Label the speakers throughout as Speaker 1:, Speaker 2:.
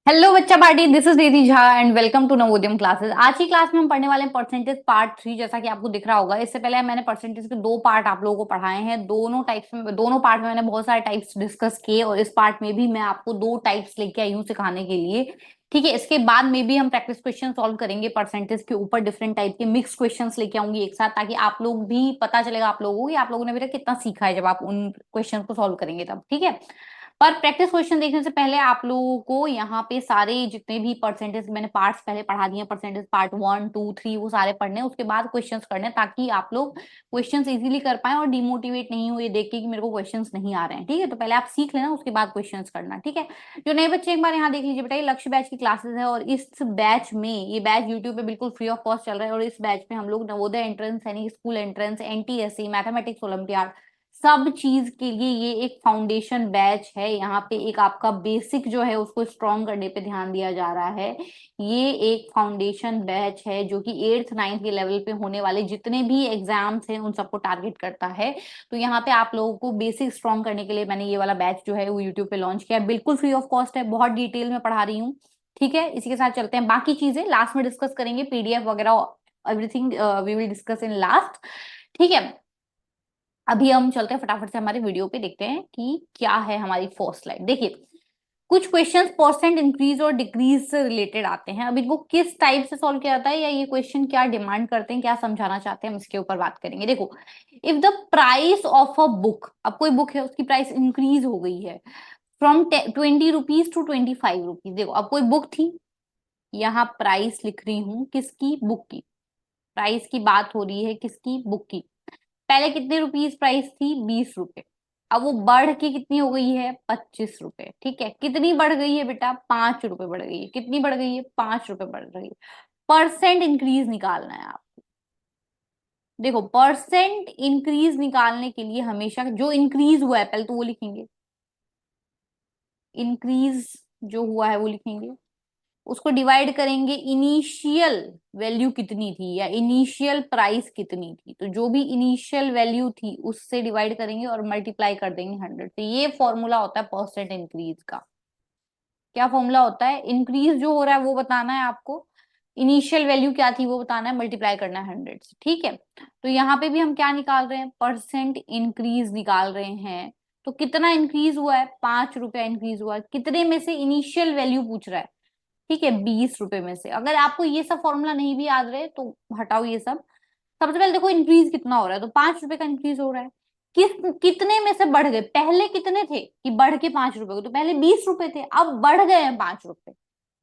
Speaker 1: Hello बच्चा party, this is Ridhi Jha and welcome to Navodayam classes. आज की क्लास में हम पढ़ने वाले हैं परसेंटेज पार्ट 3। जैसा कि आपको दिख रहा होगा, इससे पहले मैंने परसेंटेज के दो पार्ट आप लोगों को पढ़ाए हैं। दोनों टाइप्स में, दोनों पार्ट में मैंने बहुत सारे टाइप्स डिस्कस किए और इस पार्ट में भी मैं आपको दो टाइप्स लेके आई हूँ सिखाने के लिए। ठीक है, इसके बाद में भी हम प्रैक्टिस क्वेश्चन सॉल्व करेंगे परसेंटेज के ऊपर। डिफरेंट टाइप के मिक्स क्वेश्चंस लेके आऊंगी एक साथ, ताकि आप लोग भी पता चलेगा आप लोगों को कि आप लोगों ने अभी तक कितना सीखा है जब आप उन क्वेश्चन को सॉल्व करेंगे तब। ठीक है, पर प्रैक्टिस क्वेश्चन देखने से पहले आप लोगों को यहाँ पे सारे जितने भी परसेंटेज मैंने पार्ट्स पहले पढ़ा दिए, परसेंटेज पार्ट 1 2 3 वो सारे पढ़ने, उसके बाद क्वेश्चंस करने, ताकि आप लोग क्वेश्चंस इजीली कर पाए और डिमोटिवेट नहीं हो ये देख के कि मेरे को क्वेश्चंस नहीं आ रहे हैं। ठीक है, तो पहले आप सीख लेना, उसके बाद क्वेश्चंस करना। ठीक है, जो नए बच्चे एक बार यहाँ देख लीजिए बेटा, ये लक्ष्य बैच की क्लासेस है और इस बैच में, ये बैच यूट्यूब पे बिल्कुल फ्री ऑफ कॉस्ट चल रहा है और इस बैच में हम लोग नवोदय एंट्रेंस यानी school entrance, NTSC, mathematics olympiad, सब चीज के लिए ये एक फाउंडेशन बैच है। यहाँ पे एक आपका बेसिक जो है उसको स्ट्रॉन्ग करने पे ध्यान दिया जा रहा है। ये एक फाउंडेशन बैच है जो कि 8th 9th के लेवल पे होने वाले जितने भी एग्जाम्स हैं उन सबको टारगेट करता है। तो यहाँ पे आप लोगों को बेसिक स्ट्रॉन्ग करने के लिए मैंने ये वाला बैच जो है वो यूट्यूब पे लॉन्च किया है। बिल्कुल फ्री ऑफ कॉस्ट है, बहुत डिटेल में पढ़ा रही हूँ। ठीक है, इसी के साथ चलते हैं, बाकी चीजें लास्ट में डिस्कस करेंगे, पीडीएफ वगैरह everything we will discuss in last. ठीक है, अभी हम चलते हैं फटाफट से हमारे वीडियो पे, देखते हैं कि क्या है हमारी फर्स्ट स्लाइड। देखिए, कुछ क्वेश्चंस परसेंट इंक्रीज और डिक्रीज से रिलेटेड आते हैं। अब इनको किस टाइप से सॉल्व किया जाता है या ये क्वेश्चन क्या डिमांड करते हैं, क्या समझाना चाहते हैं, हम इसके ऊपर बात करेंगे। देखो, if the price of a book, अब कोई बुक है उसकी प्राइस इंक्रीज हो गई है फ्रॉम 20 रुपीज टू 25 रुपीज। देखो, अब कोई बुक थी, यहाँ प्राइस लिख रही हूँ किसकी, बुक की। प्राइस की बात हो रही है किसकी, बुक की। पहले कितने रुपीज प्राइस थी, 20 रुपए। अब वो बढ़ के कितनी हो गई है, 25 रुपए। ठीक है, कितनी बढ़ गई है बेटा, 5 रुपए बढ़ गई है। कितनी बढ़ गई है, 5 रुपए बढ़ रही है। परसेंट इंक्रीज निकालना है आप। देखो, परसेंट इंक्रीज निकालने के लिए हमेशा जो इंक्रीज हुआ है पहले तो वो लिखेंगे, इंक्रीज जो हुआ है वो लिखेंगे, उसको डिवाइड करेंगे इनिशियल वैल्यू कितनी थी या इनिशियल प्राइस कितनी थी, तो जो भी इनिशियल वैल्यू थी उससे डिवाइड करेंगे और मल्टीप्लाई कर देंगे 100। तो ये फॉर्मूला होता है परसेंट इंक्रीज का। क्या फॉर्मूला होता है, इंक्रीज जो हो रहा है वो बताना है आपको, इनिशियल वैल्यू क्या थी वो बताना है, मल्टीप्लाई करना है 100 से। ठीक है, तो यहाँ पे भी हम क्या निकाल रहे हैं, परसेंट इंक्रीज निकाल रहे हैं। तो कितना इंक्रीज हुआ है, 5 रुपया इंक्रीज हुआ है। कितने में से, इनिशियल वैल्यू पूछ रहा है। ठीक है, 20 रुपए में से। अगर आपको ये सब फॉर्मूला नहीं भी याद रहे तो हटाओ ये सब। सबसे पहले देखो इंक्रीज कितना हो रहा है, तो 5 रुपए का इंक्रीज हो रहा है। किस कितने में से बढ़ गए, पहले कितने थे कि बढ़ के 5 रुपए को, तो पहले 20 रुपए थे, अब बढ़ गए हैं 5 रुपए।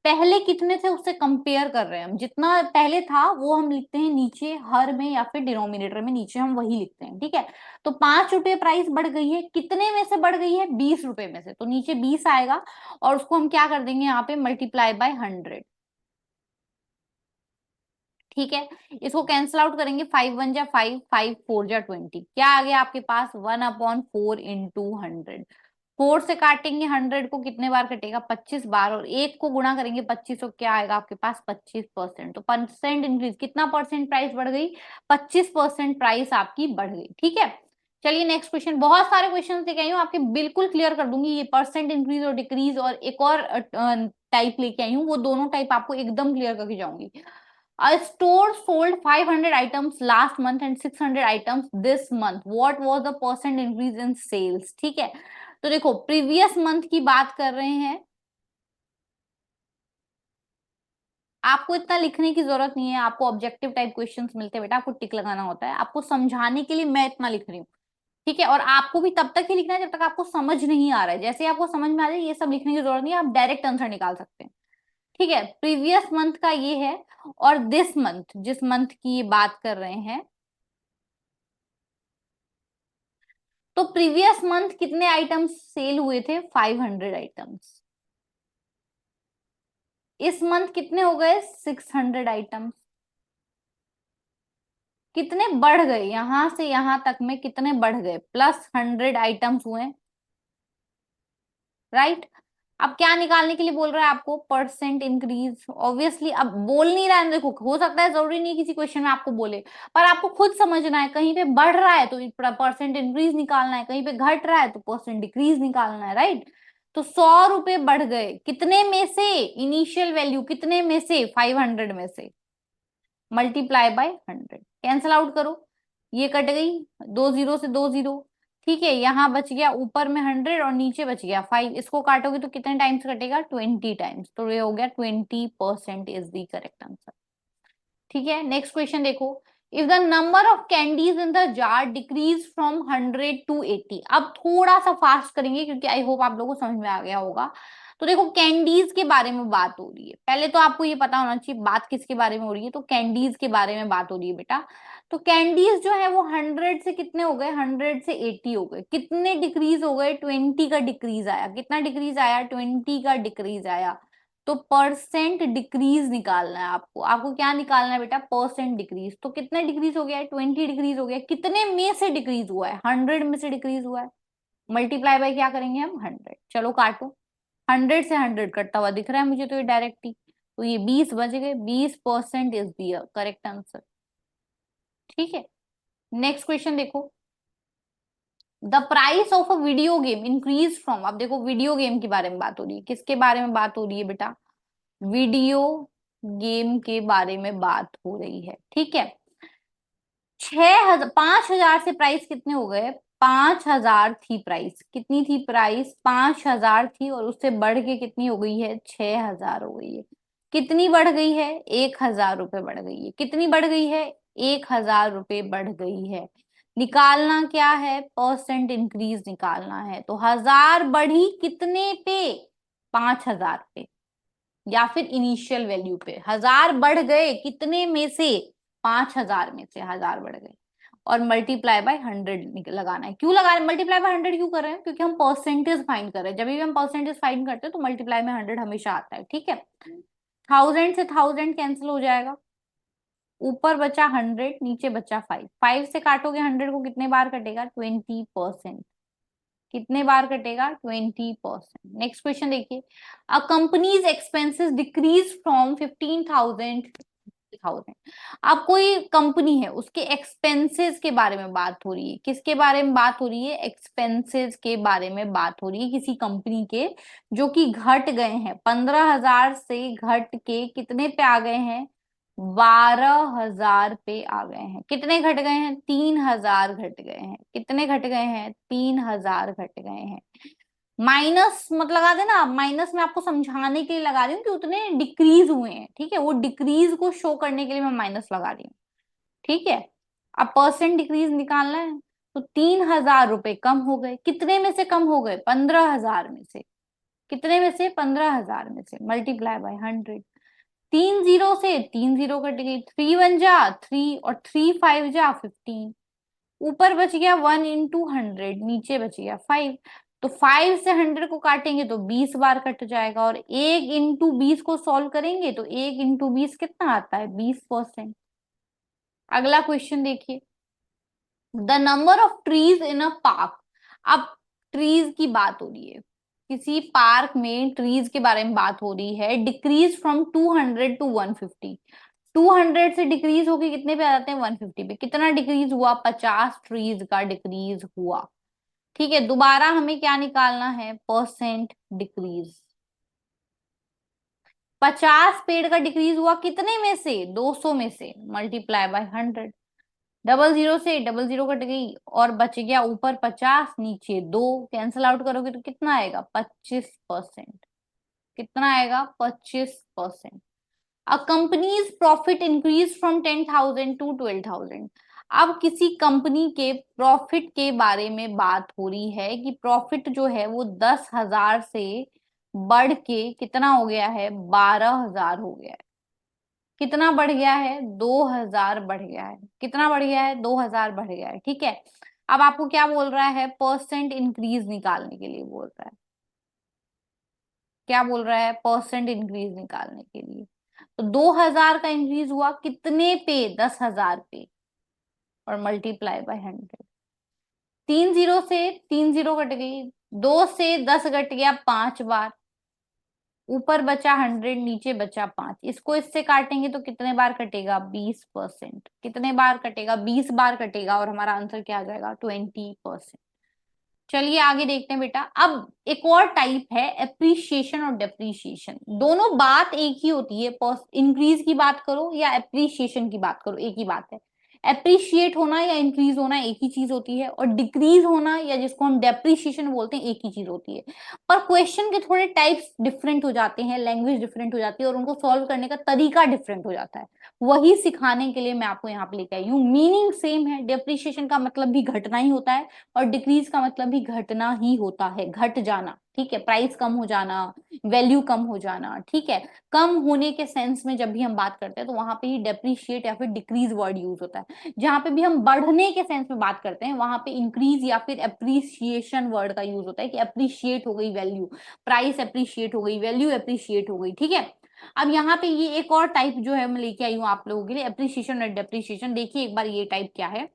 Speaker 1: पहले कितने थे उससे कंपेयर कर रहे हैं हम, जितना पहले था वो हम लिखते हैं नीचे हर में या फिर डिनोमिनेटर में, नीचे हम वही लिखते हैं। ठीक है, तो 5 रुपए प्राइस बढ़ गई है, कितने में से बढ़ गई है, 20 रुपए में से, तो नीचे 20 आएगा और उसको हम क्या कर देंगे यहाँ पे, मल्टीप्लाई बाय 100। ठीक है, इसको कैंसिल आउट करेंगे, 5 1 जा 5, 5 4 जा 20, क्या आ गया आपके पास, 1/4 इंटू 100। 4 से काटेंगे 100 को, कितने बार कटेगा, 25 बार, और एक को गुणा करेंगे 25, तो क्या आएगा आपके पास, 25%। तो परसेंट इंक्रीज, कितना परसेंट प्राइस बढ़ गई, 25% प्राइस आपकी बढ़ गई। ठीक है, चलिए नेक्स्ट क्वेश्चन। बहुत सारे क्वेश्चन लेके आई हूँ आपके, बिल्कुल क्लियर कर दूंगी ये परसेंट इंक्रीज और डिक्रीज, और एक और टाइप लेके आई हूँ, वो दोनों टाइप आपको एकदम क्लियर करके जाऊंगी। A store sold 500 items last month and 600 items this month. What was the percent increase in sales? ठीक है, तो देखो प्रीवियस मंथ की बात कर रहे हैं। आपको इतना लिखने की जरूरत नहीं है, आपको ऑब्जेक्टिव टाइप क्वेश्चंस मिलते हैं बेटा, आपको टिक लगाना होता है। आपको समझाने के लिए मैं इतना लिख रही हूँ। ठीक है, और आपको भी तब तक ही लिखना है जब तक आपको समझ नहीं आ रहा है। जैसे आपको समझ में आ जाए ये सब लिखने की जरूरत नहीं है, आप डायरेक्ट आंसर निकाल सकते हैं। ठीक है, प्रीवियस मंथ का ये है, और दिस मंथ, जिस मंथ की ये बात कर रहे हैं, तो प्रीवियस मंथ कितने आइटम्स सेल हुए थे, 500 आइटम्स। इस मंथ कितने हो गए, 600 आइटम्स। कितने बढ़ गए, यहां से यहां तक में कितने बढ़ गए, +100 आइटम्स हुए। राइट, अब क्या निकालने के लिए बोल रहा है आपको, परसेंट इंक्रीज। ऑब्वियसली अब बोल नहीं रहा है, देखो हो सकता है, जरूरी नहीं किसी क्वेश्चन में आपको बोले, पर आपको खुद समझना है, कहीं पे बढ़ रहा है तो परसेंट इंक्रीज निकालना है, कहीं पे घट रहा है तो परसेंट डिक्रीज निकालना है। राइट, तो 100 रुपए बढ़ गए कितने में से, इनिशियल वैल्यू कितने में से, 500 में से, मल्टीप्लाई बाय 100, कैंसल आउट करो, ये कट गई, 2 जीरो से 2 जीरो, ठीक है, यहाँ बच गया ऊपर में 100 और नीचे बच गया 5, इसको काटोगे तो कितने टाइम्स कटेगा, 20 टाइम्स, तो ये हो गया 20% इज द करेक्ट आंसर। ठीक है, नेक्स्ट क्वेश्चन देखो, if the number of candies in the jar decrease from 100 to 80, अब थोड़ा सा फास्ट करेंगे क्योंकि आई होप आप लोगों को समझ में आ गया होगा। तो देखो कैंडीज के बारे में बात हो रही है, पहले तो आपको ये पता होना चाहिए बात किसके बारे में हो रही है, तो कैंडीज के बारे में बात हो रही है बेटा। तो कैंडीज जो है वो 100 से कितने हो गए, 100 से 80 हो गए, कितने डिक्रीज हो गए, 20 का डिक्रीज आया, कितना डिक्रीज आया, 20 का डिक्रीज आया। तो परसेंट डिक्रीज निकालना है आपको, आपको क्या निकालना है बेटा, परसेंट डिक्रीज। तो कितने डिक्रीज हो गया है, 20 डिक्रीज हो गया, कितने में से डिक्रीज हुआ है, 100 में से डिक्रीज हुआ है, मल्टीप्लाई बाय क्या करेंगे हम, 100, चलो काटो, 100 से 100 कटता हुआ दिख रहा है मुझे तो ये डायरेक्टली, तो ये 20 बच गए, 20% इज द करेक्ट आंसर। ठीक है, नेक्स्ट क्वेश्चन देखो, the price of a video game increase from, अब देखो वीडियो गेम के बारे में बात हो रही है, किसके बारे में बात हो रही है बेटा, वीडियो गेम के बारे में बात हो रही है। ठीक है, 6,000, 5,000 से प्राइस कितने हो गए, 5,000 थी प्राइस, कितनी थी प्राइस, 5,000 थी, और उससे बढ़ के कितनी हो गई है, 6,000 हो गई है, कितनी बढ़ गई है, 1,000 रुपए बढ़ गई है, कितनी बढ़ गई है, 1,000 रुपए बढ़ गई है। निकालना क्या है, परसेंट इंक्रीज निकालना है, तो 1,000 बढ़ी कितने पे, 5,000 पे, या फिर इनिशियल वैल्यू पे, 1,000 बढ़ गए कितने में से, 5,000 में से 1,000 बढ़ गए, और मल्टीप्लाई बाय 100 लगाना है। क्यों लगा रहे हैं मल्टीप्लाई बाय 100, क्यों कर रहे हैं, क्योंकि हम परसेंटेज फाइंड कर रहे हैं, जब भी हम परसेंटेज फाइंड करते हैं तो मल्टीप्लाई में 100 हमेशा आता है। ठीक है, 1000 से 1000 कैंसिल हो जाएगा, ऊपर बचा 100, नीचे बचा 5, 5 से काटोगे 100 को, कितने बार कटेगा, 20%, कितने बार कटेगा, 20%। नेक्स्ट क्वेश्चन देखिए, अ कंपनीज एक्सपेंसेस डिक्रीज फ्रॉम 15,000 1000। अब कोई कंपनी है उसके एक्सपेंसेस के बारे में बात हो रही है, किसके बारे में बात हो रही है, एक्सपेंसेस के बारे में बात हो रही है किसी कंपनी के, जो कि घट गए हैं, 15,000 से घट के कितने पे आ गए हैं, 12,000 पे आ गए हैं, कितने घट गए हैं, 3,000 घट गए हैं, कितने घट गए हैं, 3,000 घट गए हैं। माइनस मत लगा देना, माइनस में आपको समझाने के लिए लगा रही हूँ कि उतने डिक्रीज हुए हैं, ठीक है, वो डिक्रीज को शो करने के लिए मैं माइनस लगा रही हूँ। ठीक है, अब परसेंट डिक्रीज निकालना है, तो 3,000 रुपए कम हो गए, कितने में से कम हो गए, 15,000 में से, कितने में से, 15,000 में से, मल्टीप्लाई बाय 100, 3 जीरो से 3 जीरो कट गई, 3 1 जा 3 और 3 5 जा 15, ऊपर बच गया 1 into 100, नीचे बच गया 5, तो 5 से 100 को काटेंगे तो 20 बार कट जाएगा, और 1 into 20 को सॉल्व करेंगे तो 1 into 20 कितना आता है, 20%। अगला क्वेश्चन देखिए, the number of trees in a park, अब ट्रीज की बात हो रही है, किसी पार्क में ट्रीज के बारे में बात हो रही है, डिक्रीज फ्रॉम 200 to 150, 200 से डिक्रीज होके कितने पे आ जाते हैं, 150 पे, कितना डिक्रीज हुआ, 50 ट्रीज का डिक्रीज हुआ। ठीक है, दोबारा हमें क्या निकालना है, परसेंट डिक्रीज, 50 पेड़ का डिक्रीज हुआ कितने में से, 200 में से, मल्टीप्लाई बाय 100, 00 से 00 कट गई, और बच गया ऊपर 50, नीचे 2, कैंसल आउट करोगे तो कितना आएगा, 25%, कितना आएगा, 25%। A company's profit increase from 10,000 to 12,000, अब किसी कंपनी के प्रॉफिट के बारे में बात हो रही है कि प्रॉफिट जो है वो 10,000 से बढ़ के कितना हो गया है, 12,000 हो गया है, कितना बढ़ गया है, 2,000 बढ़ गया है, कितना बढ़ गया है, 2,000 बढ़ गया है। ठीक है, अब आपको क्या बोल रहा है, परसेंट इंक्रीज निकालने के लिए बोल रहा है, क्या बोल रहा है, परसेंट इंक्रीज निकालने के लिए, तो 2,000 का इंक्रीज हुआ कितने पे, 10,000 पे, और मल्टीप्लाई बाय 100, 3 जीरो से 3 जीरो कट गई, 2 से 10 कट गया 5 बार, ऊपर बचा 100, नीचे बचा 5, इसको इससे काटेंगे तो कितने बार कटेगा, 20%, कितने बार कटेगा, 20 बार कटेगा, और हमारा आंसर क्या आ जाएगा, 20%। चलिए आगे देखते हैं बेटा। अब एक और टाइप है एप्रिसिएशन और डेप्रिसिएशन। दोनों बात एक ही होती है, इंक्रीज की बात करो या एप्रिसिएशन की बात करो, एक ही बात है। एप्रिशिएट होना या इंक्रीज होना एक ही चीज होती है, और डिक्रीज होना या जिसको हम डेप्रिसिएशन बोलते हैं एक ही चीज होती है। पर क्वेश्चन के थोड़े टाइप्स डिफरेंट हो जाते हैं, लैंग्वेज डिफरेंट हो जाती है, और उनको सॉल्व करने का तरीका डिफरेंट हो जाता है। वही सिखाने के लिए मैं आपको यहाँ पे लेके आई हूँ। मीनिंग सेम है, डेप्रिसिएशन का मतलब भी घटना ही होता है, और डिक्रीज का मतलब भी घटना ही होता है, घट जाना, ठीक है, प्राइस कम हो जाना, वैल्यू कम हो जाना, ठीक है। कम होने के सेंस में जब भी हम बात करते हैं तो वहां पे ही डेप्रिशिएट या फिर डिक्रीज वर्ड यूज होता है। जहां पे भी हम बढ़ने के सेंस में बात करते हैं वहां पे इंक्रीज या फिर एप्रिसिएशन वर्ड का यूज होता है, कि अप्रिशिएट हो गई वैल्यू, प्राइस अप्रिशिएट हो गई, वैल्यू अप्रिशिएट हो गई, ठीक है। अब यहाँ पे ये एक और टाइप जो है मैं लेके आई हूँ आप लोगों के लिए, एप्रिसिएशन और डेप्रिसिएशन। देखिए एक बार ये टाइप क्या है।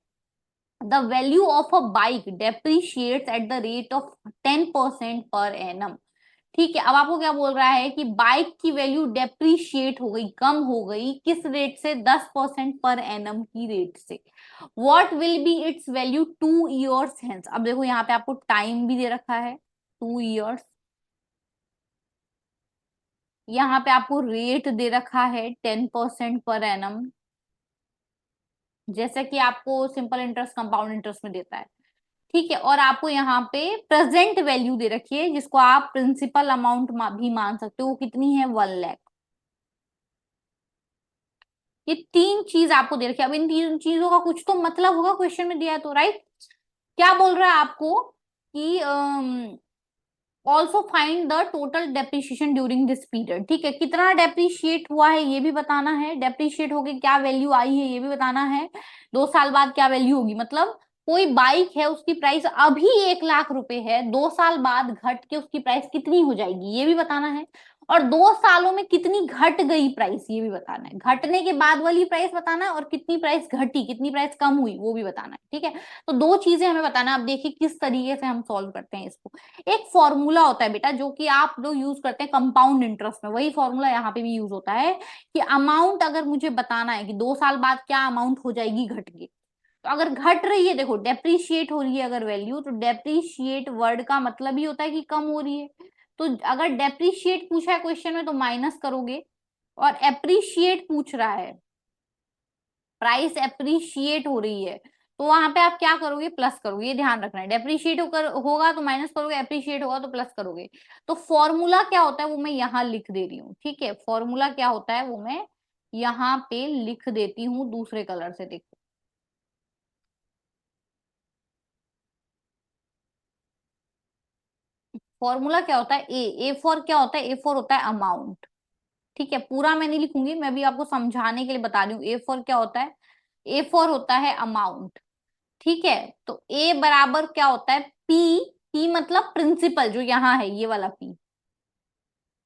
Speaker 1: The value of a bike depreciates at the rate of 10% per annum। ठीक है, अब आपको क्या बोल रहा है कि बाइक की वैल्यू डेप्रीशिएट हो गई, कम हो गई, किस रेट से? 10% पर एनम की रेट से। What will be it's value 2 years hence. अब देखो यहाँ पे आपको टाइम भी दे रखा है 2 years, यहाँ पे आपको रेट दे रखा है 10% पर एनम, जैसे कि आपको सिंपल इंटरेस्ट कंपाउंड इंटरेस्ट में देता है, ठीक है। और आपको यहाँ पे प्रेजेंट वैल्यू दे रखी है, जिसको आप प्रिंसिपल अमाउंट भी मान सकते हो, वो कितनी है? 1 लाख। ये तीन चीज आपको दे रखी है। अब इन तीन चीजों का कुछ तो मतलब होगा, क्वेश्चन में दिया है तो, राइट। क्या बोल रहा है आपको कि also find the total depreciation during this period. ठीक है, कितना डेप्रिशिएट हुआ है ये भी बताना है, डेप्रिशिएट होके क्या वैल्यू आई है ये भी बताना है, 2 साल बाद क्या वैल्यू होगी। मतलब कोई बाइक है उसकी प्राइस अभी 1 लाख रुपए है, 2 साल बाद घट के उसकी प्राइस कितनी हो जाएगी ये भी बताना है, और 2 सालों में कितनी घट गई प्राइस ये भी बताना है। घटने के बाद वाली प्राइस बताना है, और कितनी प्राइस घटी, कितनी प्राइस कम हुई वो भी बताना है, ठीक है। तो दो चीजें हमें बताना है। अब देखिए किस तरीके से हम सॉल्व करते हैं इसको। एक फॉर्मूला होता है बेटा जो कि आप लोग यूज करते हैं कंपाउंड इंटरेस्ट में, वही फॉर्मूला यहाँ पे भी यूज होता है, कि अमाउंट अगर मुझे बताना है कि 2 साल बाद क्या अमाउंट हो जाएगी घट के, तो अगर घट रही है, देखो डेप्रीशिएट हो रही है अगर वैल्यू, तो डेप्रीशिएट वर्ड का मतलब ही होता है कि कम हो रही है। तो अगर डेप्रीशिएट पूछा है क्वेश्चन में तो माइनस करोगे, और एप्रिशिएट पूछ रहा है, प्राइस एप्रिशिएट हो रही है, तो वहां पे आप क्या करोगे? प्लस करोगे, ये ध्यान रखना है। डेप्रिशिएट होगा तो माइनस करोगे, एप्रिशिएट होगा तो प्लस करोगे। तो फॉर्मूला क्या होता है वो मैं यहाँ लिख दे रही हूँ, ठीक है। फॉर्मूला क्या होता है वो मैं यहाँ पे लिख देती हूँ दूसरे कलर से, देखो। फॉर्मूला क्या होता है? ए फॉर क्या होता है? ए फॉर होता है अमाउंट, ठीक है। पूरा मैं नहीं लिखूंगी, मैं भी आपको समझाने के लिए बता रही हूँ। ए फॉर क्या होता है? ए फॉर होता है अमाउंट, ठीक है। तो ए बराबर क्या होता है? पी। पी मतलब प्रिंसिपल, जो यहाँ है ये वाला पी,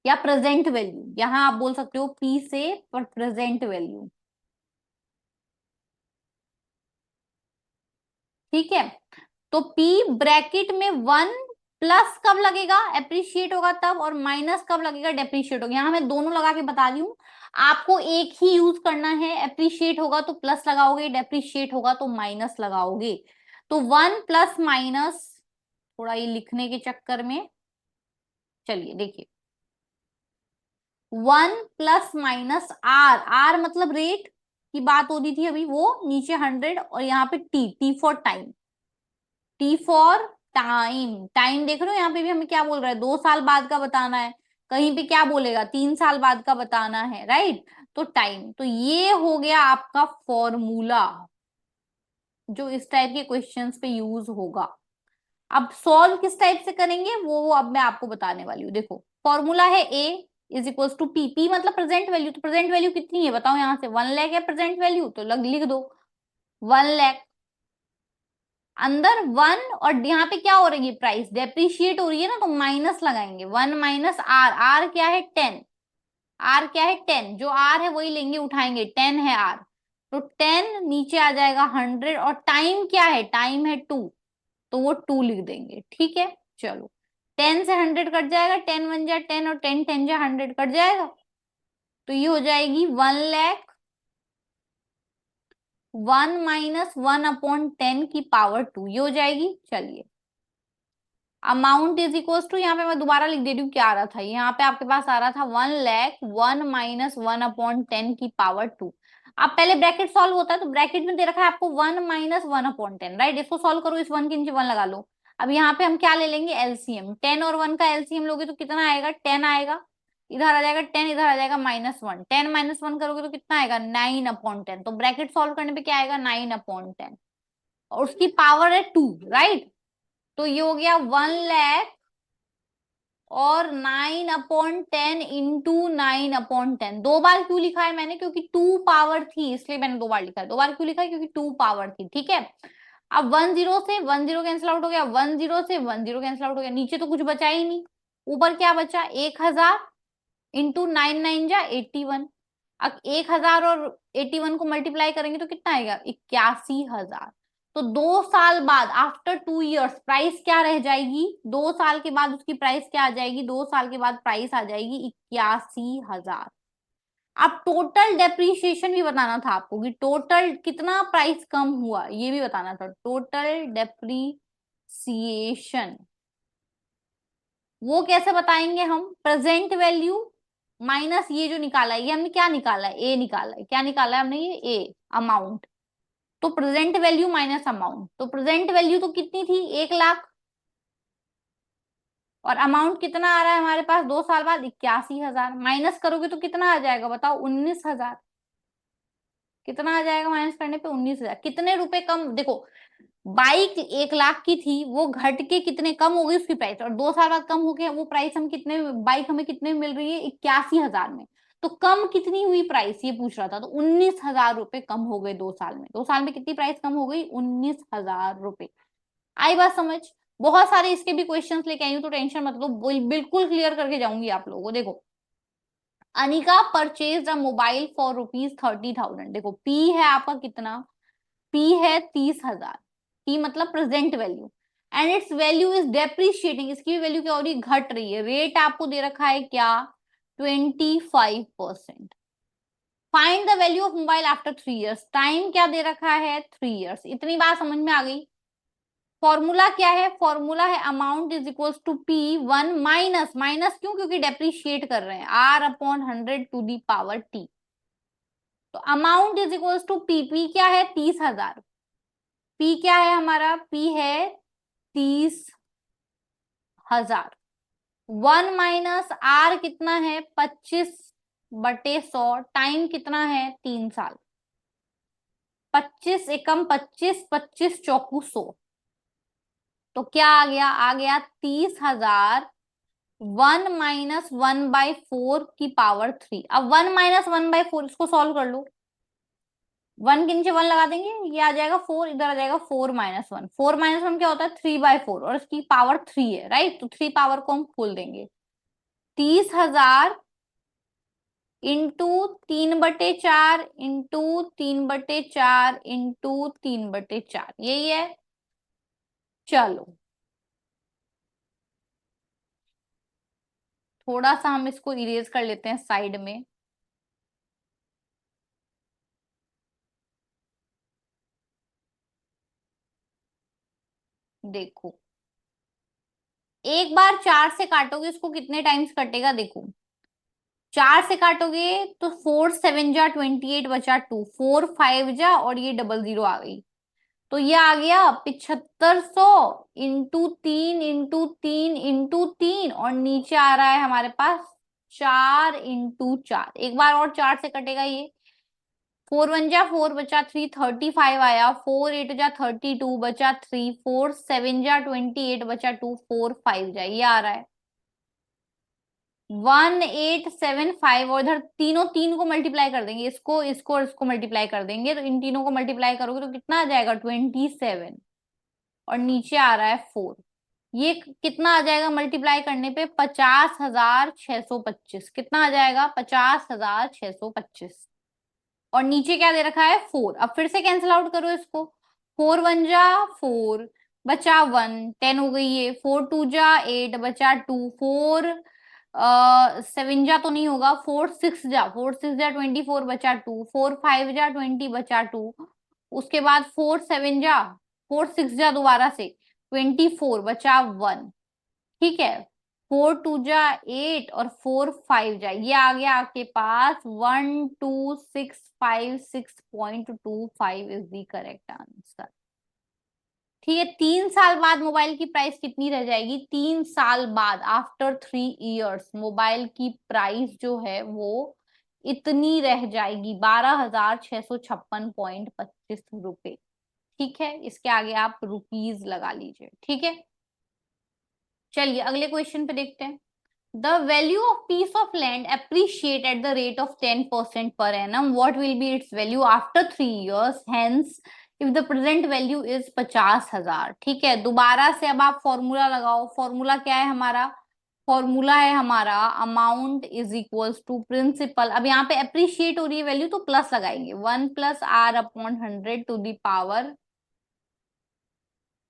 Speaker 1: या प्रेजेंट वैल्यू, यहाँ आप बोल सकते हो पी से पर प्रेजेंट वैल्यू, ठीक है। तो P ब्रैकेट में 1, प्लस कब लगेगा? एप्रिशिएट होगा तब, और माइनस कब लगेगा? डेप्रिशिएट होगा। यहाँ मैं दोनों लगा के बता रही हूँ, आपको एक ही यूज करना है। एप्रिशिएट होगा तो प्लस लगाओगे, डेप्रिशिएट होगा तो माइनस लगाओगे। तो 1 प्लस माइनस, थोड़ा ये लिखने के चक्कर में, चलिए देखिए, 1 प्लस माइनस आर, आर मतलब रेट की बात हो रही थी अभी, वो नीचे 100, और यहाँ पे T, T for time, T for time. Time देख रहे हो यहाँ पे भी हमें क्या बोल रहा है? 2 साल बाद का बताना है, कहीं पे क्या बोलेगा? 3 साल बाद का बताना है, राइट। तो टाइम, तो ये हो गया आपका फॉर्मूला जो इस टाइप के क्वेश्चंस पे यूज होगा। अब सॉल्व किस टाइप से करेंगे वो अब मैं आपको बताने वाली हूँ। देखो फॉर्मूला है A is equal to P. P मतलब प्रेजेंट वैल्यू, तो प्रेजेंट वैल्यू कितनी है बताओ? यहाँ से 1 लाख है प्रेजेंट वैल्यू, तो लग लिख दो 1 लाख। अंदर 1, और यहाँ पे क्या हो रही है? प्राइस डेप्रिशिएट हो रही है ना, तो माइनस लगाएंगे। 1 - आर, आर क्या है? 10। आर क्या है? 10। जो आर है वही लेंगे, उठाएंगे, 10 है आर, तो 10 नीचे आ जाएगा 100, और टाइम क्या है? टाइम है 2, तो वो 2 लिख देंगे, ठीक है। चलो 10 से 100 कट जाएगा, 10 1 जा 10, और 10 10 जा 100 कट जाएगा, तो ये हो जाएगी 1 लाख। 1 - 1/10 की पावर 2 ये हो जाएगी। चलिए अमाउंट इज इक्वल टू, यहाँ पे मैं दोबारा लिख दे रही हूँ क्या आ रहा था, यहाँ पे आपके पास आ रहा था 1 लाख 1 - 1/10 की पावर 2। अब पहले ब्रैकेट सॉल्व होता है तो ब्रैकेट में दे रखा है आपको 1 - 1/10, राइट। इसको सॉल्व करो, इस 1 के नीचे 1 लगा लो। अब यहाँ पे हम क्या ले लेंगे, एलसीएम। 10 और 1 का एलसीएम लोगे तो कितना आएगा, 10 आएगा। इधर आ जाएगा 10, इधर आ जाएगा -1। 10 - 1 करोगे तो कितना आएगा, 9/10। तो ब्रैकेट सॉल्व करने पे क्या आएगा, 9/10। और उसकी पावर है 2, राइट। तो ये हो गया 1 लाख और 9/10 इंटू 9/10। दो बार क्यों लिखा है मैंने, क्योंकि 2 पावर थी इसलिए मैंने दो बार लिखा है। दो बार क्यों लिखा है, क्योंकि 2 पावर थी, ठीक है। अब 10 से 10 कैंसिल आउट हो गया, 10 से 10 कैंसिल आउट हो गया, नीचे तो कुछ बचा ही नहीं। ऊपर क्या बचा, 1000 इंटू 9 9 जा 81। अब 1000 और 81 को मल्टीप्लाई करेंगे तो कितना आएगा, 81,000। तो 2 साल बाद, आफ्टर 2 इयर्स, प्राइस क्या रह जाएगी, 2 साल के बाद उसकी प्राइस क्या आ जाएगी, 2 साल के बाद प्राइस आ जाएगी 81,000। अब टोटल डेप्रीशिएशन भी बताना था आपको कि टोटल कितना प्राइस कम हुआ, ये भी बताना था। टोटल डेप्रीसिएशन वो कैसे बताएंगे हम, प्रेजेंट वैल्यू माइनस ये जो निकाला है, ये हमने क्या निकाला है, ए निकाला है। क्या निकाला है हमने, ये ए अमाउंट। तो प्रेजेंट वैल्यू माइनस अमाउंट, तो प्रेजेंट वैल्यू तो कितनी थी, 1 लाख। और अमाउंट कितना आ रहा है हमारे पास 2 साल बाद, 81,000। माइनस करोगे तो कितना आ जाएगा बताओ, 19,000। कितना आ जाएगा माइनस करने पे, 19,000। कितने रुपए कम, देखो बाइक 1 लाख की थी, वो घट के कितने कम हो गई उसकी प्राइस, और 2 साल बाद कम हो गया वो प्राइस। हम कितने, बाइक हमें कितने में मिल रही है, 81,000 में। तो कम कितनी हुई प्राइस, ये पूछ रहा था। तो 19,000 रुपए कम हो गए 2 साल में। 2 साल में कितनी प्राइस कम हो गई, 19,000 रुपए। आई बात समझ। बहुत सारे इसके भी क्वेश्चंस लेके आई हूँ, तो टेंशन मत लो, बिल्कुल क्लियर करके जाऊंगी आप लोगों को। देखो, Anika purchase a mobile for ₹30,000। देखो पी है आपका कितना, पी है 30,000। पी मतलब present value, and it's value is depreciating. इसकी वैल्यू क्या हो रही है, घट रही है। रेट आपको दे रखा है क्या, 25%। Find the value of mobile after 3 years. Time क्या दे रखा है, 3 इयर्स। इतनी बात समझ में आ गई। फॉर्मूला क्या है, फॉर्मूला है amount is equal to P1 minus, minus क्यों, क्योंकि डेप्रिशिएट कर रहे हैं, R/100 to the power T। तो amount is equal to P क्या है, 30,000। पी क्या है हमारा, पी है 30,000। 1 - कितना है, 25/100। टाइम कितना है, 3 साल। 25 एकम 25, 25 × 4 = 100। तो क्या आ गया 30,000। 1 - 1/4 की पावर 3। अब 1 - 1/4 इसको सॉल्व कर लो। 1 के नीचे 1 लगा देंगे, ये आ जाएगा 4, इधर आ जाएगा 4 - 1। 4 - 1 क्या होता है, 3/4, और इसकी पावर 3 है, राइट। तो 3 पावर को हम खोल देंगे। 30,000 इंटू 3/4 इंटू 3/4 इंटू 3/4, यही है। चलो थोड़ा सा हम इसको इरेज कर लेते हैं साइड में। देखो, एक बार 4 से काटोगे इसको कितने टाइम्स कटेगा, देखो 4 से काटोगे तो 4 × 7 = 28 बचा 2, 4 × 5 और ये 00 आ गई। तो ये आ गया 7500 इंटू 3 और नीचे आ रहा है हमारे पास 4 × 4। एक बार और 4 से कटेगा ये, 4 × 1 = 4 बचा 3, 35 आया। 4 × 8 = 32 बचा 3, 4 × 7 = 28 बचा 2, 4 × 5 जा, ये आ रहा है 1875। और इधर तीनों, तीन को मल्टीप्लाई कर देंगे, इसको इसको और इसको मल्टीप्लाई कर देंगे। तो इन तीनों को मल्टीप्लाई करोगे तो कितना आ जाएगा, 27। और नीचे आ रहा है 4। ये कितना आ जाएगा मल्टीप्लाई करने पे, 50,625। कितना आ जाएगा, 50,625। और नीचे क्या दे रखा है, 4। अब फिर से कैंसिल आउट करो इसको। 4 × 1 = 4 बचा 1, 10 हो गई ये। 4 × 2 = 8 बचा 2, 4 × 7 जा तो नहीं होगा, 4 × 6 = 24 बचा 2, 4 × 5 = 20 बचा 2। उसके बाद 4 × 7 = 4 × 6 = दोबारा से 24 बचा 1। ठीक है, 4 2 जा 8 और 4 5 जा, ये आ गया आपके पास 12656.25 इज द करेक्ट आंसर। ठीक है, 3 साल बाद मोबाइल की प्राइस कितनी रह जाएगी? 3 साल बाद, आफ्टर 3 इयर्स, मोबाइल की प्राइस जो है वो इतनी रह जाएगी, 12,656.25 रुपए। ठीक है, इसके आगे आप रुपीज लगा लीजिए। ठीक है, चलिए अगले क्वेश्चन पे देखते हैं। The value of peace of land appreciate at the rate of 10% per annum. What will be its value after 3 years? Hence, if the present value is 50,000। ठीक है, दोबारा से अब आप फॉर्मूला लगाओ। फॉर्मूला क्या है हमारा? फॉर्मूला है हमारा amount is equals to principal. अब यहाँ पे अप्रिशिएट हो रही है वैल्यू, तो प्लस लगाएंगे, 1 + r/100 to the power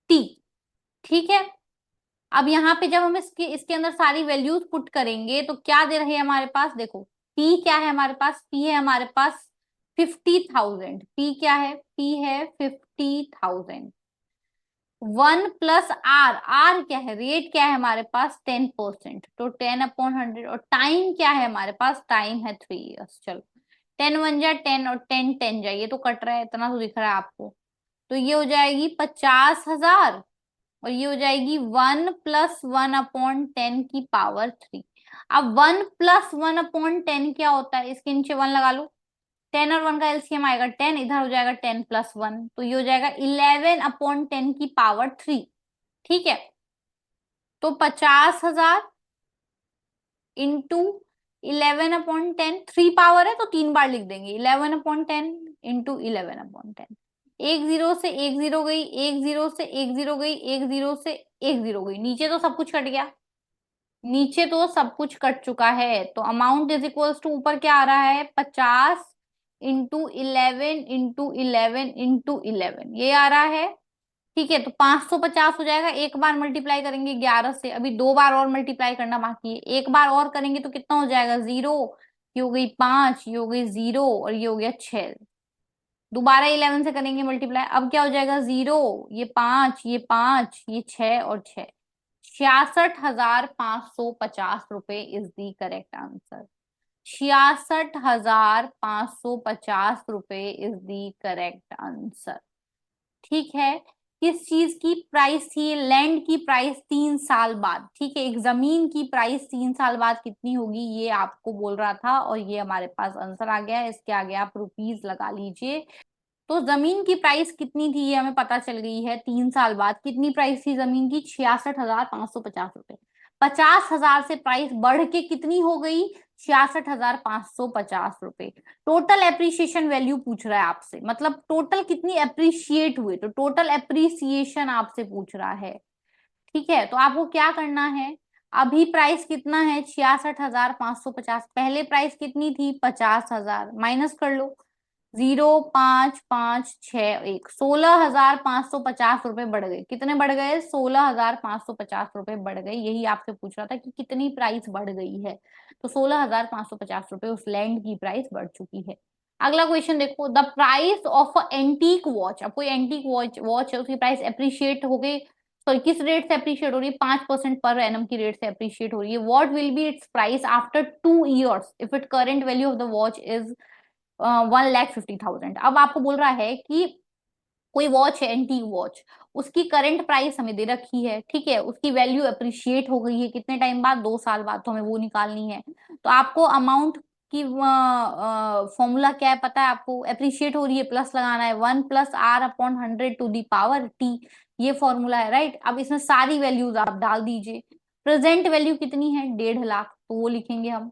Speaker 1: t। ठीक है, अब यहाँ पे जब हम इसके अंदर सारी वैल्यूज पुट करेंगे तो क्या दे रहे हैं हमारे पास? देखो, P क्या है हमारे पास? P है हमारे पास 50,000। P क्या है? P है 50,000। 1 + r, r क्या है? रेट क्या है हमारे पास? 10%, तो 10/100। और टाइम क्या है हमारे पास? टाइम है 3 इयर्स। चलो, 10 1 जा 10 और 10 10 जा, ये तो कट रहा है, इतना तो दिख रहा है आपको। तो ये हो जाएगी 50,000 और ये हो जाएगी 1 + 1/10 की पावर 3। अब 1 + 1/10 क्या होता है? इसके नीचे 1 लगा लो, 10 और 1 का एलसीएम आएगा 10, इधर हो जाएगा 10 + 1, तो ये हो जाएगा 11/10 की पावर 3। ठीक है, तो 50,000 इंटू 11/10, 3 पावर है तो 3 बार लिख देंगे, 11/10 इंटू 11/10। एक जीरो से एक जीरो गई, एक जीरो से एक जीरो गई, एक जीरो से एक जीरो गई, नीचे तो सब कुछ कट गया, नीचे तो सब कुछ कट चुका है। तो अमाउंट इज इक्वल्स टू, ऊपर क्या आ रहा है? 50 × 11 × 11 × 11, ये आ रहा है। ठीक है, तो 550 हो जाएगा। एक बार मल्टीप्लाई करेंगे 11 से, अभी 2 बार और मल्टीप्लाई करना बाकी है, एक बार और करेंगे तो कितना हो जाएगा? 0, ये हो गई 5, ये हो गई 0 और ये हो गया 6। दोबारा 11 से करेंगे मल्टीप्लाई, अब क्या हो जाएगा? 0, ये 5, ये 5, ये 6 और 6, 66,550 रुपए इज दी करेक्ट आंसर। 66,550 रुपए इज दी करेक्ट आंसर। ठीक है, किस चीज की प्राइस थी? लैंड की प्राइस 3 साल बाद। ठीक है, एक जमीन की प्राइस 3 साल बाद कितनी होगी ये आपको बोल रहा था, और ये हमारे पास आंसर आ गया है। इसके आगे आप रुपीज लगा लीजिए। तो जमीन की प्राइस कितनी थी ये हमें पता चल गई है। 3 साल बाद कितनी प्राइस थी जमीन की? 66,550 रुपए। 50,000 से प्राइस बढ़ के कितनी हो गई? 66,550 रुपए। टोटल एप्रिसिएशन वैल्यू पूछ रहा है आपसे, मतलब टोटल कितनी एप्रिशिएट हुए, तो टोटल एप्रिसिएशन आपसे पूछ रहा है। ठीक है, तो आपको क्या करना है? अभी प्राइस कितना है? 66,550। पहले प्राइस कितनी थी? 50,000। माइनस कर लो, 0 5 5 6 1, 16,550 रुपए बढ़ गए। कितने बढ़ गए? 16,550 रुपए बढ़ गए। यही आपसे पूछ रहा था कि कितनी प्राइस बढ़ गई है, तो 16,550 रुपए उस लैंड की प्राइस बढ़ चुकी है। अगला क्वेश्चन देखो, the price of antique watch. अब कोई एंटीक वॉच है, उसकी प्राइस अप्रिशिएट हो गई, सॉरी किस रेट से अप्रिशिएट हो रही है? 5% पर एनम की रेट से अप्रिशिएट हो रही है। What will be it's price after 2 years if it current value of the watch is 1,50,000। अब आपको बोल रहा है कि कोई वॉच है एंटीक वॉच, उसकी करंट प्राइस हमें दे रखी है। ठीक है, उसकी वैल्यू अप्रिशिएट हो गई है कितने टाइम बाद? 2 साल बाद, तो हमें वो निकालनी है। तो आपको अमाउंट की फॉर्मूला क्या है पता है आपको? अप्रिशिएट हो रही है, प्लस लगाना है, 1 + r/100 to the power t, ये फॉर्मूला है, राइट। अब इसमें सारी वैल्यूज आप डाल दीजिए। प्रेजेंट वैल्यू कितनी है? 1.5 लाख, तो वो लिखेंगे हम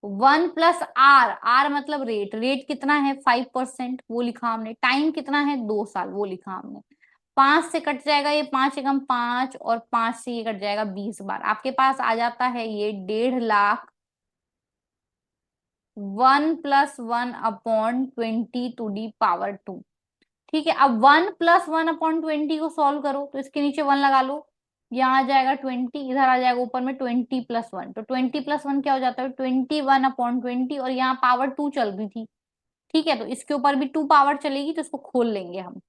Speaker 1: 1 + r, r मतलब रेट, रेट कितना है? 5%, वो लिखा हमने। टाइम कितना है? 2 साल, वो लिखा हमने। 5 से कट जाएगा ये, 5 × 5 और 5 से ये कट जाएगा 20 बार, आपके पास आ जाता है ये 1.5 लाख। 1 + 1/20 to the power 2। ठीक है, अब 1 + 1/20 को सॉल्व करो, तो इसके नीचे 1 लगा लो, यहाँ आ जाएगा 20, इधर आ जाएगा ऊपर में 20 + 1, तो 20 + 1 क्या हो जाता है? 21/20, और यहाँ पावर 2 चल रही थी। ठीक है, तो इसके ऊपर भी 2 पावर चलेगी, तो इसको खोल लेंगे हम।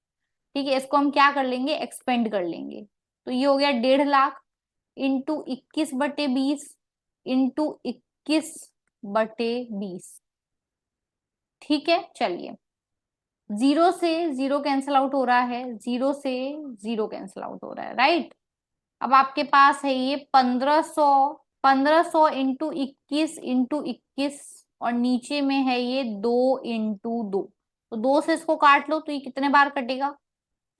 Speaker 1: ठीक है, इसको हम क्या कर लेंगे? एक्सपेंड कर लेंगे। तो ये हो गया 1.5 लाख इंटू 21/20 इंटू 21/20। ठीक है, चलिए, जीरो से जीरो कैंसिल आउट हो रहा है, जीरो से जीरो कैंसिल आउट हो रहा है, राइट। अब आपके पास है ये 1500, 1500 इंटू 21 और नीचे में है ये 2 इंटू 2। तो 2 से इसको काट लो तो ये कितने बार कटेगा?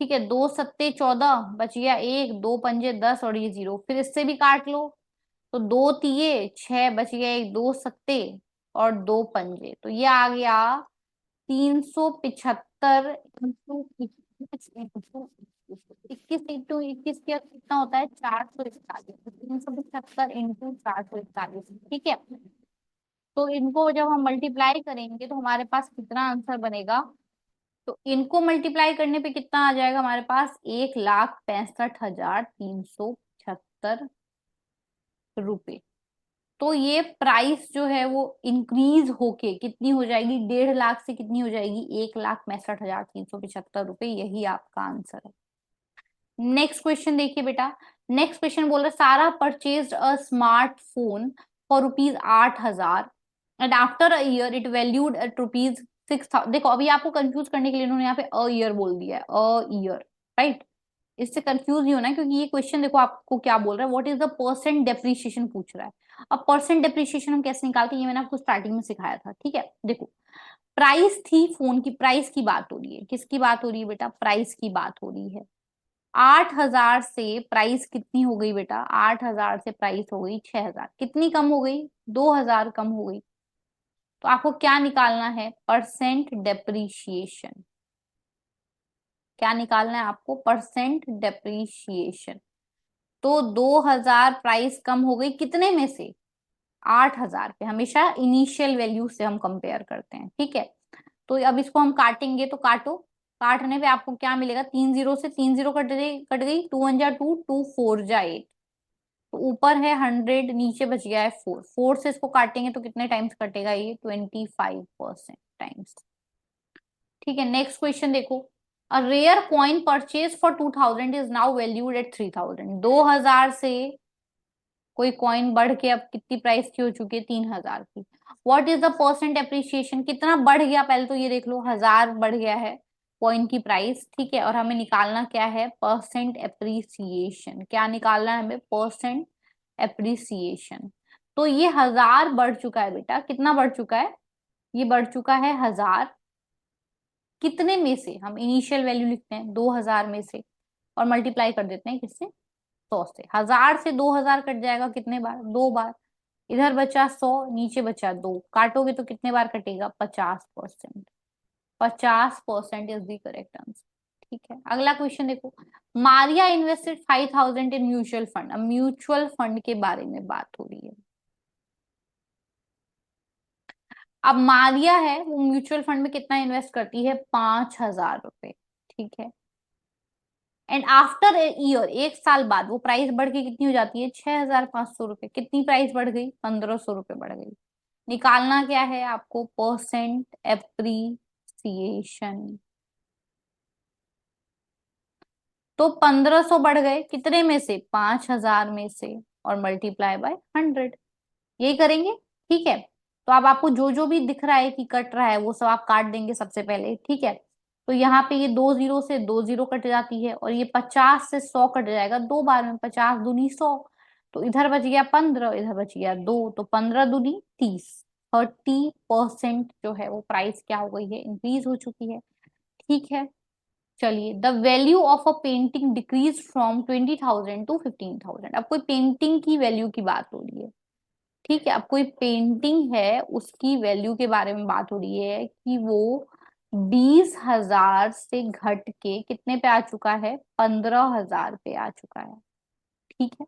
Speaker 1: ठीक है, 2 सत्ते 14, बच गया 1, 2 पंजे 10 और ये 0। फिर इससे भी काट लो तो 2 तिये 6, बच गया 1, 2 सत्ते और 2 पंजे, तो ये आ गया 375 इंटू 21 कितना होता है? 441। 375 इंटू 441, ठीक है। तो इनको जब हम मल्टीप्लाई करेंगे तो हमारे पास कितना आंसर बनेगा? तो इनको मल्टीप्लाई करने पे कितना आ जाएगा हमारे पास? 1,65,375 रुपए। तो ये प्राइस जो है वो इंक्रीज होके कितनी हो जाएगी? 1.5 लाख से कितनी हो जाएगी? 1,65,375 रुपए। यही आपका आंसर है। नेक्स्ट क्वेश्चन देखिए बेटा। नेक्स्ट क्वेश्चन बोल रहा है सारा purchased a smartphone for rupees 8,000 and after a year it valued at rupees 6,000। देखो अभी आपको कंफ्यूज करने के लिए इन्होंने यहाँ पे अ ईयर बोल दिया है, अ ईयर, राइट। इससे कंफ्यूज नहीं होना है, क्योंकि ये क्वेश्चन देखो आपको क्या बोल रहा है, what is the percent depreciation पूछ रहा है। अब परसेंट डेप्रिसिएशन हम कैसे निकालते हैं ये मैंने आपको स्टार्टिंग में सिखाया था, ठीक है। देखो प्राइस थी, फोन की प्राइस की बात हो रही है, किसकी बात हो रही है बेटा? प्राइस की बात हो रही है। 8,000 से प्राइस कितनी हो गई बेटा? 8,000 से प्राइस हो गई 6,000। कितनी कम हो गई? 2,000 कम हो गई। तो आपको क्या निकालना है? Percent depreciation. क्या निकालना है आपको? Percent depreciation. तो 2,000 प्राइस कम हो गई कितने में से? 8,000 पे। हमेशा इनिशियल वैल्यू से हम कंपेयर करते हैं, ठीक है। तो अब इसको हम काटेंगे, तो काटो। काटने पे आपको क्या मिलेगा? 3 जीरो से 3 जीरो कट गई 2 1 जा 2, 2 4 जा 8। तो ऊपर है 100, नीचे बच गया है 4। 4 से इसको काटेंगे तो कितने टाइम्स कटेगा? ये 25% टाइम्स। ठीक है, नेक्स्ट क्वेश्चन देखो। A rare coin purchase for 2,000 is now valued at 3,000। 2,000 से कोई कॉइन बढ़ के अब कितनी प्राइस की हो चुकी है? 3,000 की। What is the percent appreciation? कितना बढ़ गया? पहले तो ये देख लो, 1,000 बढ़ गया है कॉइन की प्राइस, ठीक है। और हमें निकालना क्या है? Percent appreciation. क्या निकालना है हमें? Percent appreciation. तो ये 1,000 बढ़ चुका है बेटा। कितना बढ़ चुका है? ये बढ़ चुका है 1,000। कितने में से? हम इनिशियल वैल्यू लिखते हैं 2,000 में से और मल्टीप्लाई कर देते हैं किससे? 100 से। 1,000 से 2,000 कट जाएगा कितने बार? 2 बार। इधर बचा 100, नीचे बचा 2, काटोगे तो कितने बार कटेगा? 50%। 50% इज द करेक्ट आंसर, ठीक है। अगला क्वेश्चन देखो। Maria invested 5,000 in mutual fund. अब म्यूचुअल फंड के बारे में बात हो रही है। अब मारिया है वो म्यूचुअल फंड में कितना इन्वेस्ट करती है? 5,000 रुपए, ठीक है। एंड आफ्टर ए ईयर, 1 साल बाद वो प्राइस बढ़ के कितनी हो जाती है? 6,500 रुपए। कितनी प्राइस बढ़ गई? 1,500 रुपए बढ़ गई। निकालना क्या है आपको? Percent appreciation. तो 1,500 बढ़ गए कितने में से? 5,000 में से, और मल्टीप्लाई बाय 100। यही करेंगे, ठीक है। तो अब आपको जो जो भी दिख रहा है कि कट रहा है वो सब आप काट देंगे सबसे पहले, ठीक है। तो यहाँ पे ये 2 जीरो से 2 जीरो कट जाती है, और ये 50 से 100 कट जाएगा 2 बार में। 50 दूनी 100। तो इधर बच गया 15, इधर बच गया 2, तो 15 दूनी 30। 30% जो है वो प्राइस क्या हो गई है? इंक्रीज हो चुकी है, ठीक है। चलिए, the value of a painting decreases from 20,000 to 15,000। अब कोई पेंटिंग की वैल्यू की बात हो रही है, ठीक है। अब कोई पेंटिंग है उसकी वैल्यू के बारे में बात हो रही है कि वो 20,000 से घट के कितने पे आ चुका है? 15,000 पे आ चुका है, ठीक है।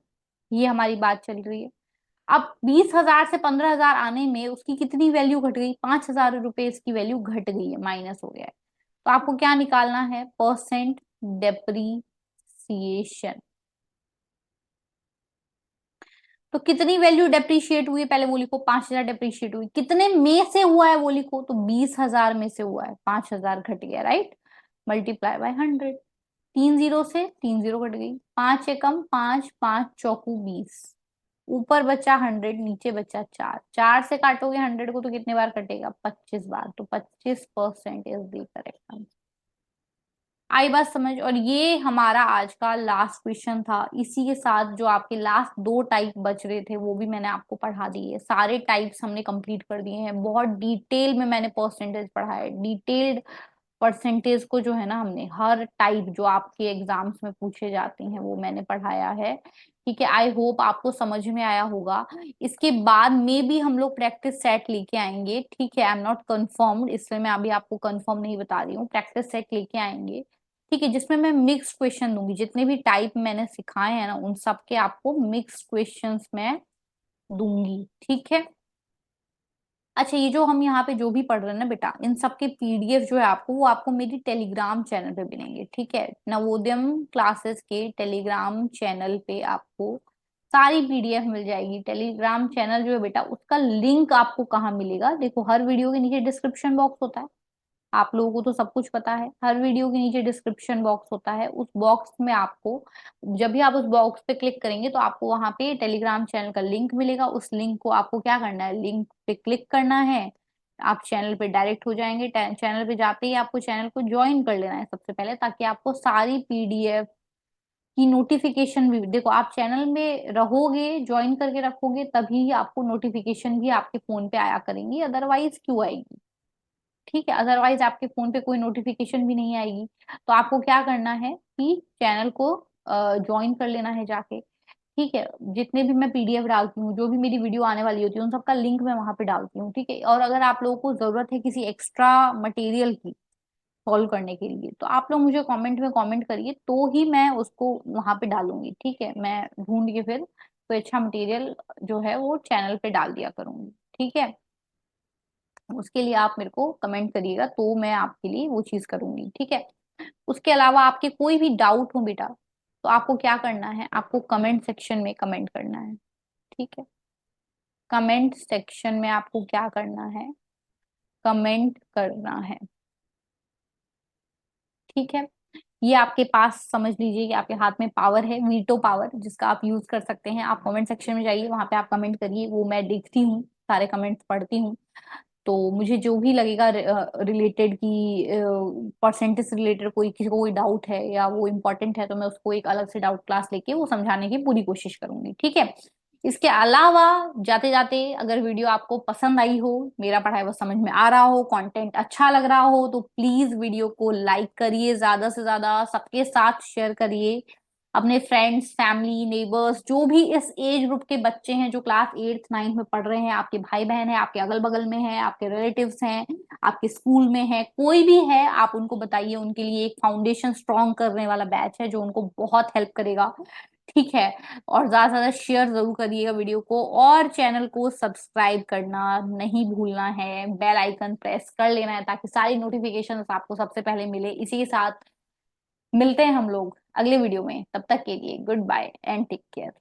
Speaker 1: ये हमारी बात चल रही है। अब 20,000 से 15,000 आने में उसकी कितनी वैल्यू घट गई? 5,000 रुपए इसकी वैल्यू घट गई है, माइनस हो गया है। तो आपको क्या निकालना है? Percent depreciation. तो कितनी वैल्यू डेप्रिशिएट हुई है पहले वो लिखो। 5,000 डेप्रिशिएट हुई। कितने में से हुआ है वो लिखो। तो 20,000 में से हुआ है, 5,000 घट गया, राइट। Multiply by 100। 3 जीरो से 3 जीरो कट गई, 5 एकम 5, 5 चौकू 20, ऊपर बचा 100, नीचे बचा 4, 4 से काटोगे 100 को तो कितने बार कटेगा? 25 बार, तो 25% इज द करेक्ट आंसर। आई बात समझ? और ये हमारा आज का लास्ट क्वेश्चन था। इसी के साथ जो आपके लास्ट दो टाइप बच रहे थे वो भी मैंने आपको पढ़ा दिए। सारे टाइप्स हमने कंप्लीट कर दिए हैं। बहुत डिटेल में मैंने परसेंटेज पढ़ा है। डिटेल्ड परसेंटेज को जो है ना, हमने हर टाइप जो आपके एग्जाम्स में पूछे जाते हैं वो मैंने पढ़ाया है। ठीक है, आई होप आपको समझ में आया होगा। इसके बाद में भी हम लोग प्रैक्टिस सेट लेके आएंगे। ठीक है, आई एम नॉट कंफर्म्ड, इसलिए मैं अभी आपको कंफर्म नहीं बता रही हूँ। प्रैक्टिस सेट लेके आएंगे, ठीक है, जिसमें मैं मिक्स क्वेश्चन दूंगी। जितने भी टाइप मैंने सिखाए हैं ना, उन सब के आपको मिक्स क्वेश्चंस मैं दूंगी। ठीक है। अच्छा, ये जो हम यहाँ पे जो भी पढ़ रहे हैं ना बेटा, इन सब के पीडीएफ जो है आपको, वो आपको मेरी टेलीग्राम चैनल पे मिलेंगे। ठीक है, नवोदयम क्लासेस के टेलीग्राम चैनल पे आपको सारी पीडीएफ मिल जाएगी। टेलीग्राम चैनल जो है बेटा, उसका लिंक आपको कहाँ मिलेगा? देखो, हर वीडियो के नीचे डिस्क्रिप्शन बॉक्स होता है। आप लोगों को तो सब कुछ पता है। हर वीडियो के नीचे डिस्क्रिप्शन बॉक्स होता है। उस बॉक्स में आपको, जब भी आप उस बॉक्स पे क्लिक करेंगे तो आपको वहां पे टेलीग्राम चैनल का लिंक मिलेगा। उस लिंक को आपको क्या करना है? लिंक पे क्लिक करना है, आप चैनल पे डायरेक्ट हो जाएंगे। चैनल पे जाते ही आपको चैनल को ज्वाइन कर लेना है सबसे पहले, ताकि आपको सारी पीडीएफ की नोटिफिकेशन भी, देखो आप चैनल में रहोगे, ज्वाइन करके रखोगे, तभी आपको नोटिफिकेशन भी आपके फोन पे आया करेंगी, अदरवाइज क्यों आएगी? ठीक है, अदरवाइज आपके फोन पे कोई नोटिफिकेशन भी नहीं आएगी। तो आपको क्या करना है कि चैनल को ज्वाइन कर लेना है जाके। ठीक है, जितने भी मैं पीडीएफ डालती हूँ, जो भी मेरी वीडियो आने वाली होती है, उन सबका लिंक मैं वहां पे डालती हूँ। ठीक है, और अगर आप लोगों को जरूरत है किसी एक्स्ट्रा मटेरियल की सॉल्व करने के लिए, तो आप लोग मुझे कमेंट में कमेंट करिए, तो ही मैं उसको वहां पे डालूंगी। ठीक है, मैं ढूंढ के फिर कोई अच्छा मटेरियल जो है वो चैनल पे डाल दिया करूंगी। ठीक है, उसके लिए आप मेरे को कमेंट करिएगा, तो मैं आपके लिए वो चीज करूंगी। ठीक है, उसके अलावा आपके कोई भी डाउट हो बेटा, तो आपको क्या करना है? आपको कमेंट सेक्शन में कमेंट करना है। ठीक है, कमेंट सेक्शन में आपको क्या करना है? कमेंट करना है। ठीक है, ये आपके पास, समझ लीजिए कि आपके हाथ में पावर है, वीटो पावर, जिसका आप यूज कर सकते हैं। आप कमेंट सेक्शन में जाइए, वहां पे आप कमेंट करिए, वो मैं देखती हूँ, सारे कमेंट्स पढ़ती हूँ। तो मुझे जो भी लगेगा रिलेटेड की परसेंटेज से रिलेटेड कोई, किसी को कोई डाउट है या वो इम्पोर्टेंट है, तो मैं उसको एक अलग से डाउट क्लास लेके वो समझाने की पूरी कोशिश करूंगी। ठीक है, इसके अलावा जाते जाते अगर वीडियो आपको पसंद आई हो, मेरा पढ़ाई वो समझ में आ रहा हो, कंटेंट अच्छा लग रहा हो, तो प्लीज वीडियो को लाइक करिए, ज्यादा से ज्यादा सबके साथ शेयर करिए। अपने फ्रेंड्स, फैमिली, नेबर्स, जो भी इस एज ग्रुप के बच्चे हैं, जो क्लास 8th 9th में पढ़ रहे हैं, आपके भाई बहन हैं, आपके अगल बगल में हैं, आपके रिलेटिव्स हैं, आपके स्कूल में है, कोई भी है, आप उनको बताइए। उनके लिए एक फाउंडेशन स्ट्रॉन्ग करने वाला बैच है जो उनको बहुत हेल्प करेगा। ठीक है, और ज्यादा से ज्यादा शेयर जरूर करिएगा वीडियो को, और चैनल को सब्सक्राइब करना नहीं भूलना है। बेल आइकन प्रेस कर लेना है, ताकि सारी नोटिफिकेशन आपको सबसे पहले मिले। इसी के साथ मिलते हैं हम लोग अगले वीडियो में। तब तक के लिए good bye and take care.